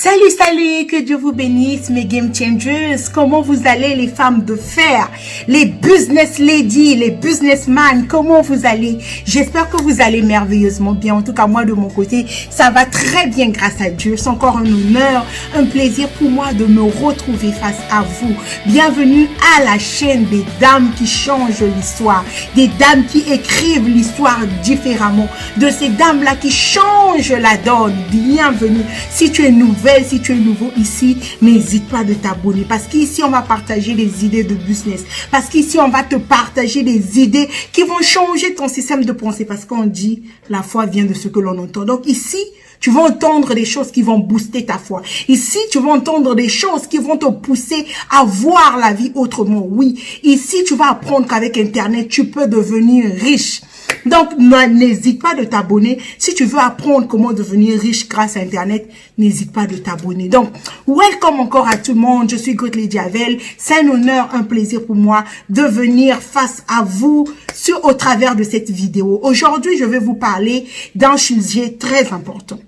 Salut, salut, que Dieu vous bénisse, mes game changers. Comment vous allez, les femmes de fer, les business ladies, les businessmen, comment vous allez? J'espère que vous allez merveilleusement bien. En tout cas, moi, de mon côté, ça va très bien grâce à Dieu. C'est encore un honneur, un plaisir pour moi de me retrouver face à vous. Bienvenue à la chaîne des dames qui changent l'histoire, des dames qui écrivent l'histoire différemment, de ces dames-là qui changent la donne. Bienvenue. Si tu es nouvelle, si tu es nouveau ici, n'hésite pas de t'abonner parce qu'ici on va partager des idées de business, parce qu'ici on va te partager des idées qui vont changer ton système de pensée, parce qu'on dit la foi vient de ce que l'on entend. Donc ici, tu vas entendre des choses qui vont booster ta foi. Ici, tu vas entendre des choses qui vont te pousser à voir la vie autrement. Oui, ici, tu vas apprendre qu'avec Internet, tu peux devenir riche. Donc, n'hésite pas de t'abonner. Si tu veux apprendre comment devenir riche grâce à Internet, n'hésite pas de t'abonner. Donc, welcome encore à tout le monde. Je suis Great Lady Avel. C'est un honneur, un plaisir pour moi de venir face à vous au travers de cette vidéo. Aujourd'hui, je vais vous parler d'un sujet très important.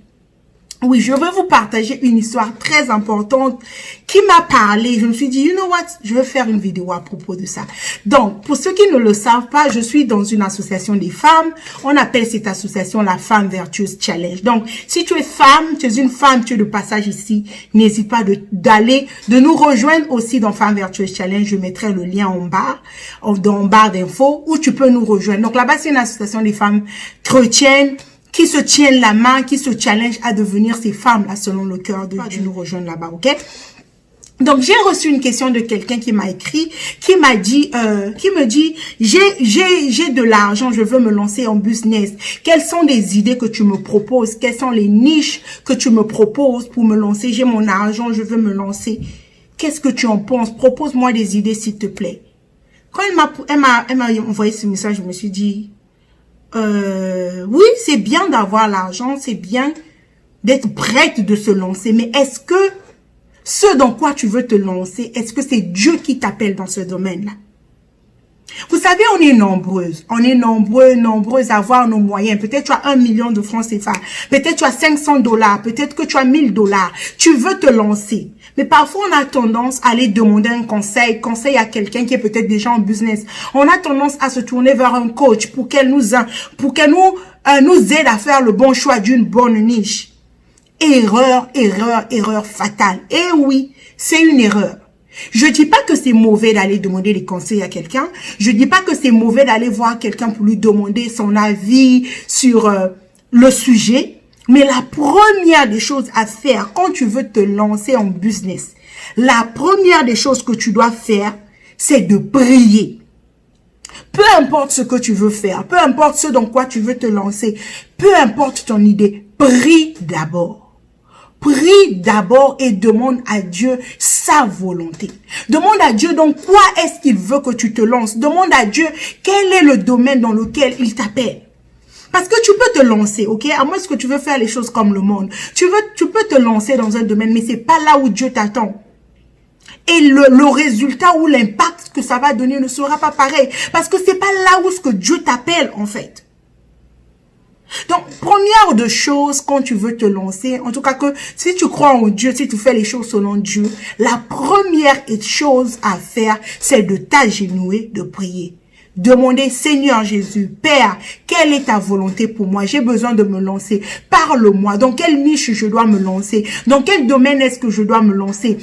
Oui, je vais vous partager une histoire très importante qui m'a parlé. Je me suis dit, you know what, je vais faire une vidéo à propos de ça. Donc, pour ceux qui ne le savent pas, je suis dans une association des femmes. On appelle cette association la Femme Virtueuse Challenge. Donc, si tu es femme, tu es une femme, tu es de passage ici, n'hésite pas de nous rejoindre aussi dans Femme Virtueuse Challenge. Je mettrai le lien en barre d'infos où tu peux nous rejoindre. Donc, là-bas, c'est une association des femmes chrétiennes qui se tiennent la main, qui se challenge à devenir ces femmes-là selon le cœur de Dieu. Nous rejoindre là-bas, ok? Donc, j'ai reçu une question de quelqu'un qui m'a écrit, qui m'a dit, qui me dit, j'ai de l'argent, je veux me lancer en business. Quelles sont les idées que tu me proposes? Quelles sont les niches que tu me proposes pour me lancer? J'ai mon argent, je veux me lancer. Qu'est-ce que tu en penses? Propose-moi des idées, s'il te plaît. Quand elle m'a envoyé ce message, je me suis dit, oui, c'est bien d'avoir l'argent, c'est bien d'être prête de se lancer, mais est-ce que ce dans quoi tu veux te lancer, est-ce que c'est Dieu qui t'appelle dans ce domaine-là? Vous savez, on est nombreuses à avoir nos moyens. Peut-être tu as 1 million de francs CFA, peut-être tu as 500 $, peut-être que tu as 1000 $. Tu veux te lancer. Mais parfois, on a tendance à aller demander un conseil à quelqu'un qui est peut-être déjà en business. On a tendance à se tourner vers un coach pour qu'elle nous aide à faire le bon choix d'une bonne niche. Erreur fatale. Et oui, c'est une erreur. Je dis pas que c'est mauvais d'aller demander des conseils à quelqu'un. Je dis pas que c'est mauvais d'aller voir quelqu'un pour lui demander son avis sur le sujet. Mais la première des choses à faire quand tu veux te lancer en business, la première des choses que tu dois faire, c'est de prier. Peu importe ce que tu veux faire, peu importe ce dans quoi tu veux te lancer, peu importe ton idée, prie d'abord. Prie d'abord et demande à Dieu sa volonté. Demande à Dieu dans quoi est-ce qu'il veut que tu te lances. Demande à Dieu quel est le domaine dans lequel il t'appelle. Parce que tu peux te lancer, ok? À moins que tu veux faire les choses comme le monde. Tu peux te lancer dans un domaine, mais c'est pas là où Dieu t'attend. Et le résultat ou l'impact que ça va donner ne sera pas pareil. Parce que c'est pas là où ce que Dieu t'appelle, en fait. Donc, première de choses, quand tu veux te lancer, en tout cas que si tu crois en Dieu, si tu fais les choses selon Dieu, la première chose à faire, c'est de t'agenouiller, de prier. Demandez, Seigneur Jésus, Père, quelle est ta volonté pour moi? J'ai besoin de me lancer. Parle-moi. Dans quelle niche je dois me lancer? Dans quel domaine est-ce que je dois me lancer?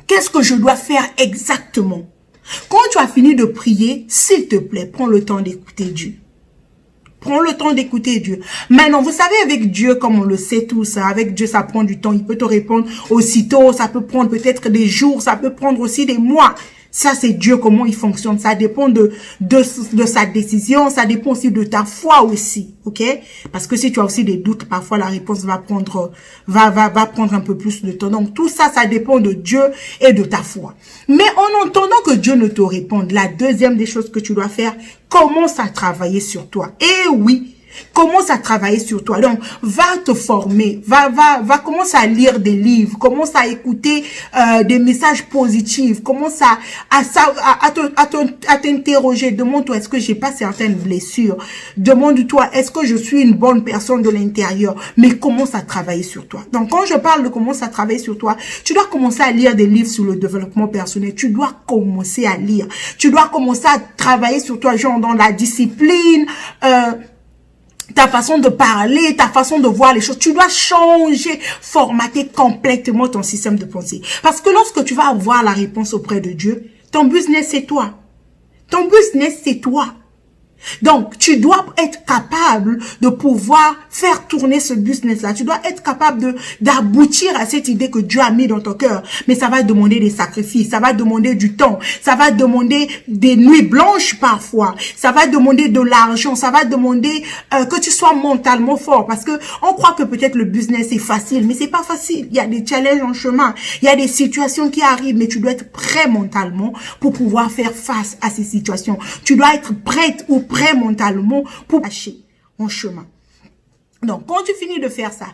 Qu'est-ce que je dois faire exactement? Quand tu as fini de prier, s'il te plaît, prends le temps d'écouter Dieu. Prends le temps d'écouter Dieu. Maintenant, vous savez, avec Dieu, comme on le sait tous, avec Dieu, ça prend du temps. Il peut te répondre aussitôt. Ça peut prendre peut-être des jours. Ça peut prendre aussi des mois. Ça, c'est Dieu, comment il fonctionne. Ça dépend de sa décision. Ça dépend aussi de ta foi aussi. OK? Parce que si tu as aussi des doutes, parfois la réponse va prendre un peu plus de temps. Donc, tout ça, ça dépend de Dieu et de ta foi. Mais en entendant que Dieu ne te réponde, la deuxième des choses que tu dois faire, commence à travailler sur toi. Et oui, Commence à travailler sur toi. Donc, va te former, va commencer à lire des livres, commence à écouter des messages positifs, commence à t'interroger. Demande-toi, est-ce que j'ai pas certaines blessures? Demande-toi, est-ce que je suis une bonne personne de l'intérieur? Mais commence à travailler sur toi. Donc, quand je parle de commencer à travailler sur toi, tu dois commencer à lire des livres sur le développement personnel. Tu dois commencer à lire. Tu dois commencer à travailler sur toi, genre dans la discipline, ta façon de parler, ta façon de voir les choses. Tu dois changer, formater complètement ton système de pensée. Parce que lorsque tu vas avoir la réponse auprès de Dieu, ton business, c'est toi. Ton business, c'est toi. Donc, tu dois être capable de pouvoir faire tourner ce business-là. Tu dois être capable d'aboutir à cette idée que Dieu a mis dans ton cœur. Mais ça va demander des sacrifices, ça va demander du temps, ça va demander des nuits blanches parfois, ça va demander de l'argent, ça va demander que tu sois mentalement fort. Parce que on croit que peut-être le business est facile, mais c'est pas facile. Il y a des challenges en chemin, il y a des situations qui arrivent, mais tu dois être prêt mentalement pour pouvoir faire face à ces situations. Tu dois être prête ou prêt mentalement pour lâcher en chemin. Donc, quand tu finis de faire ça,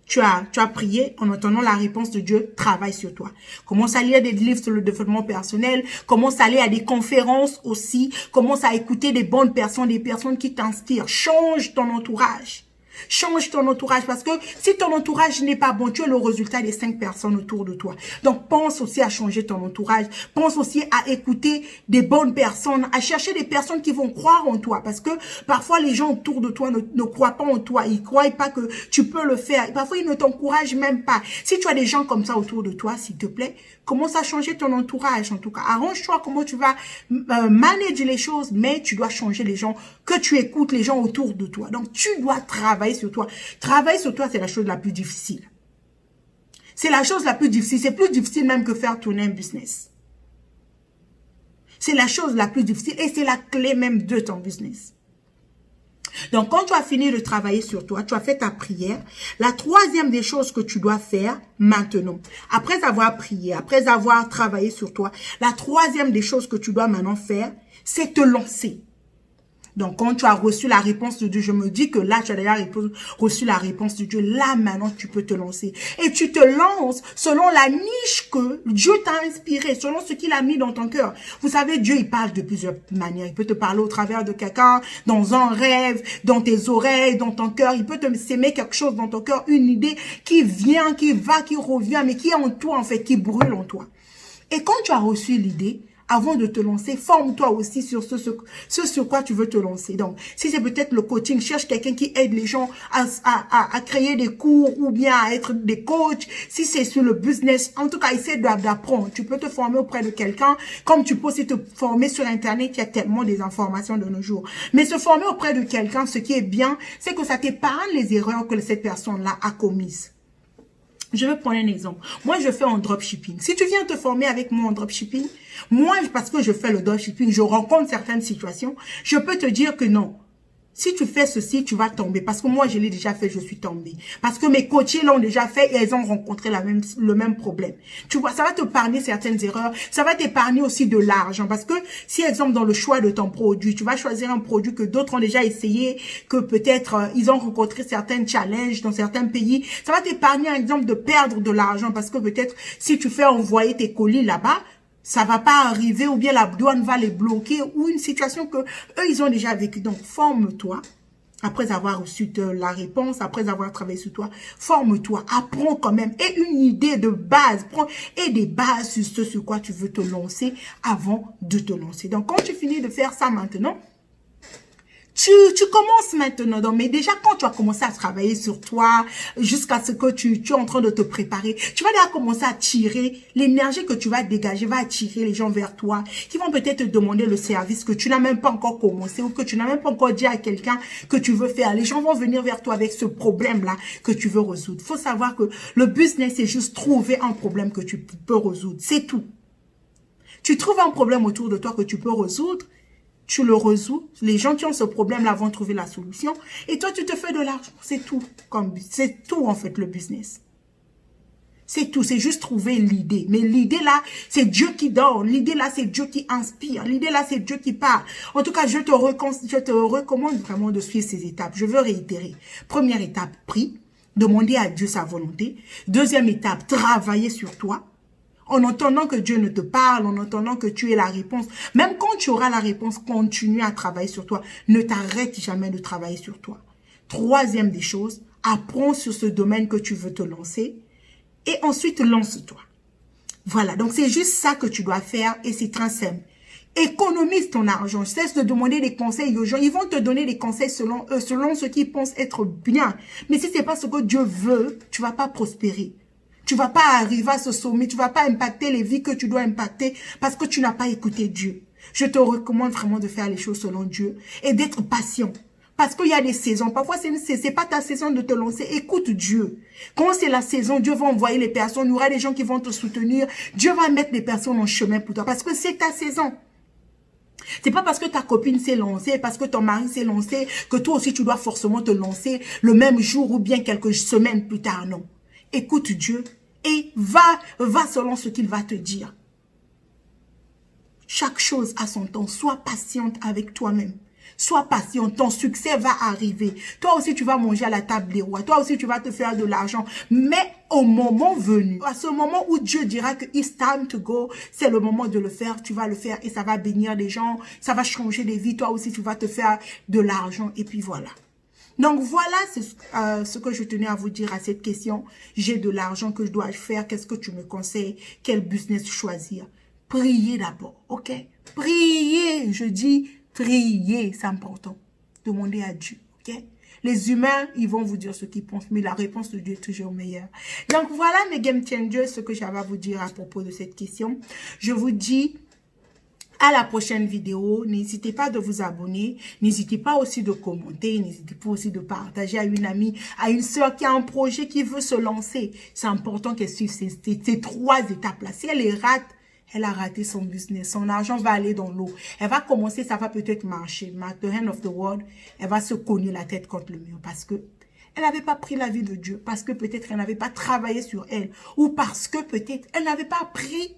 tu as prié en entendant la réponse de Dieu, travaille sur toi. Commence à lire des livres sur le développement personnel, commence à aller à des conférences aussi, commence à écouter des bonnes personnes, des personnes qui t'inspirent. Change ton entourage. Change ton entourage parce que si ton entourage n'est pas bon, tu es le résultat des 5 personnes autour de toi. Donc, pense aussi à changer ton entourage. Pense aussi à écouter des bonnes personnes, à chercher des personnes qui vont croire en toi parce que parfois les gens autour de toi ne croient pas en toi. Ils ne croient pas que tu peux le faire. Parfois, ils ne t'encouragent même pas. Si tu as des gens comme ça autour de toi, s'il te plaît, commence à changer ton entourage en tout cas. Arrange-toi comment tu vas manager les choses, mais tu dois changer les gens, que tu écoutes les gens autour de toi. Donc, tu dois travailler sur toi. Travailler sur toi, c'est la chose la plus difficile. C'est la chose la plus difficile. C'est plus difficile même que faire tourner un business. C'est la chose la plus difficile et c'est la clé même de ton business. Donc, quand tu as fini de travailler sur toi, tu as fait ta prière. La troisième des choses que tu dois faire maintenant, après avoir prié, après avoir travaillé sur toi, la troisième des choses que tu dois maintenant faire, c'est te lancer. Donc, quand tu as reçu la réponse de Dieu, je me dis que là, tu as déjà reçu la réponse de Dieu. Là, maintenant, tu peux te lancer. Et tu te lances selon la niche que Dieu t'a inspiré, selon ce qu'il a mis dans ton cœur. Vous savez, Dieu, il parle de plusieurs manières. Il peut te parler au travers de quelqu'un, dans un rêve, dans tes oreilles, dans ton cœur. Il peut te s'aimer quelque chose dans ton cœur, une idée qui vient, qui va, qui revient, mais qui est en toi, en fait, qui brûle en toi. Et quand tu as reçu l'idée, avant de te lancer, forme-toi aussi sur ce sur quoi tu veux te lancer. Donc, si c'est peut-être le coaching, cherche quelqu'un qui aide les gens à créer des cours ou bien à être des coachs. Si c'est sur le business, en tout cas, essaie d'apprendre. Tu peux te former auprès de quelqu'un, comme tu peux aussi te former sur Internet. Il y a tellement des informations de nos jours. Mais se former auprès de quelqu'un, ce qui est bien, c'est que ça t'épargne les erreurs que cette personne-là a commises. Je vais prendre un exemple. Moi, je fais en dropshipping. Si tu viens te former avec moi en dropshipping, moi, parce que je fais le dropshipping, je rencontre certaines situations, je peux te dire que non. Si tu fais ceci, tu vas tomber. Parce que moi, je l'ai déjà fait, je suis tombée. Parce que mes coachés l'ont déjà fait et elles ont rencontré le même problème. Tu vois, ça va t'épargner certaines erreurs. Ça va t'épargner aussi de l'argent. Parce que si, exemple, dans le choix de ton produit, tu vas choisir un produit que d'autres ont déjà essayé, que peut-être ils ont rencontré certains challenges dans certains pays, ça va t'épargner, par exemple, de perdre de l'argent. Parce que peut-être, si tu fais envoyer tes colis là-bas, ça va pas arriver ou bien la douane va les bloquer ou une situation que eux ils ont déjà vécu. Donc, forme-toi. Après avoir reçu la réponse, après avoir travaillé sur toi, forme-toi, apprends quand même. Et une idée de base, prends et des bases sur ce sur quoi tu veux te lancer avant de te lancer. Donc, quand tu finis de faire ça maintenant, tu commences maintenant, donc, mais déjà quand tu as commencé à travailler sur toi, jusqu'à ce que tu es en train de te préparer, tu vas déjà commencer à tirer l'énergie que tu vas dégager, va attirer les gens vers toi, qui vont peut-être te demander le service que tu n'as même pas encore commencé ou que tu n'as même pas encore dit à quelqu'un que tu veux faire. Les gens vont venir vers toi avec ce problème-là que tu veux résoudre. Il faut savoir que le business, c'est juste trouver un problème que tu peux résoudre. C'est tout. Tu trouves un problème autour de toi que tu peux résoudre, tu le résous, les gens qui ont ce problème-là vont trouver la solution et toi, tu te fais de l'argent. C'est tout. C'est tout, en fait, le business. C'est tout, c'est juste trouver l'idée. Mais l'idée là, c'est Dieu qui donne. L'idée là, c'est Dieu qui inspire. L'idée là, c'est Dieu qui parle. En tout cas, je te recommande vraiment de suivre ces étapes. Je veux réitérer. Première étape, prie. Demander à Dieu sa volonté. Deuxième étape, travailler sur toi. En entendant que Dieu ne te parle, en entendant que tu aies la réponse. Même quand tu auras la réponse, continue à travailler sur toi. Ne t'arrête jamais de travailler sur toi. Troisième des choses, apprends sur ce domaine que tu veux te lancer. Et ensuite, lance-toi. Voilà, donc c'est juste ça que tu dois faire et c'est très simple. Économise ton argent. Cesse de demander des conseils aux gens. Ils vont te donner des conseils selon eux, selon ce qu'ils pensent être bien. Mais si c'est pas ce que Dieu veut, tu vas pas prospérer. Tu vas pas arriver à ce sommet. Tu vas pas impacter les vies que tu dois impacter parce que tu n'as pas écouté Dieu. Je te recommande vraiment de faire les choses selon Dieu et d'être patient. Parce qu'il y a des saisons. Parfois, c'est pas ta saison de te lancer. Écoute Dieu. Quand c'est la saison, Dieu va envoyer les personnes. Il y aura des gens qui vont te soutenir. Dieu va mettre des personnes en chemin pour toi. Parce que c'est ta saison. C'est pas parce que ta copine s'est lancée, parce que ton mari s'est lancé, que toi aussi tu dois forcément te lancer le même jour ou bien quelques semaines plus tard. Non. Écoute Dieu et va selon ce qu'il va te dire. Chaque chose a son temps. Sois patiente avec toi-même. Sois patient, ton succès va arriver. Toi aussi, tu vas manger à la table des rois. Toi aussi, tu vas te faire de l'argent. Mais au moment venu, à ce moment où Dieu dira que it's time to go, c'est le moment de le faire, tu vas le faire et ça va bénir des gens, ça va changer des vies. Toi aussi, tu vas te faire de l'argent et puis voilà. Donc voilà ce que je tenais à vous dire à cette question. J'ai de l'argent que je dois faire. Qu'est-ce que tu me conseilles? Quel business choisir? Priez d'abord, ok? Priez, je dis priez, c'est important. Demandez à Dieu, ok? Les humains, ils vont vous dire ce qu'ils pensent, mais la réponse de Dieu est toujours meilleure. Donc voilà mes game changers, ce que j'avais à vous dire à propos de cette question. Je vous dis à la prochaine vidéo. N'hésitez pas de vous abonner. N'hésitez pas aussi de commenter. N'hésitez pas aussi de partager à une amie, à une sœur qui a un projet qui veut se lancer. C'est important qu'elle suive ces trois étapes-là. Si elle les rate, elle a raté son business. Son argent va aller dans l'eau. Elle va commencer, ça va peut-être marcher. Mais at the end of the world, elle va se cogner la tête contre le mur parce que elle n'avait pas pris la vie de Dieu. Parce que peut-être elle n'avait pas travaillé sur elle. Ou parce que peut-être elle n'avait pas appris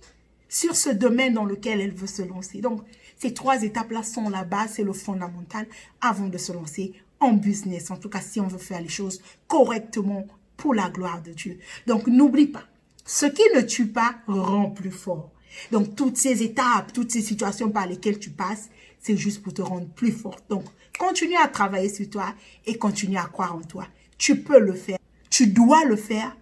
sur ce domaine dans lequel elle veut se lancer. Donc, ces trois étapes-là sont la base, c'est le fondamental avant de se lancer en business. En tout cas, si on veut faire les choses correctement pour la gloire de Dieu. Donc, n'oublie pas, ce qui ne tue pas rend plus fort. Donc, toutes ces étapes, toutes ces situations par lesquelles tu passes, c'est juste pour te rendre plus forte. Donc, continue à travailler sur toi et continue à croire en toi. Tu peux le faire, tu dois le faire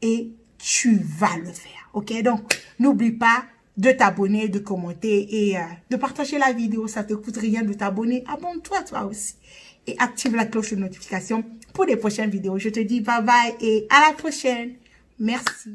et tu vas le faire. Ok? Donc, n'oublie pas de t'abonner, de commenter et de partager la vidéo. Ça te coûte rien de t'abonner. Abonne-toi toi aussi. Et active la cloche de notification pour les prochaines vidéos. Je te dis bye bye et à la prochaine. Merci.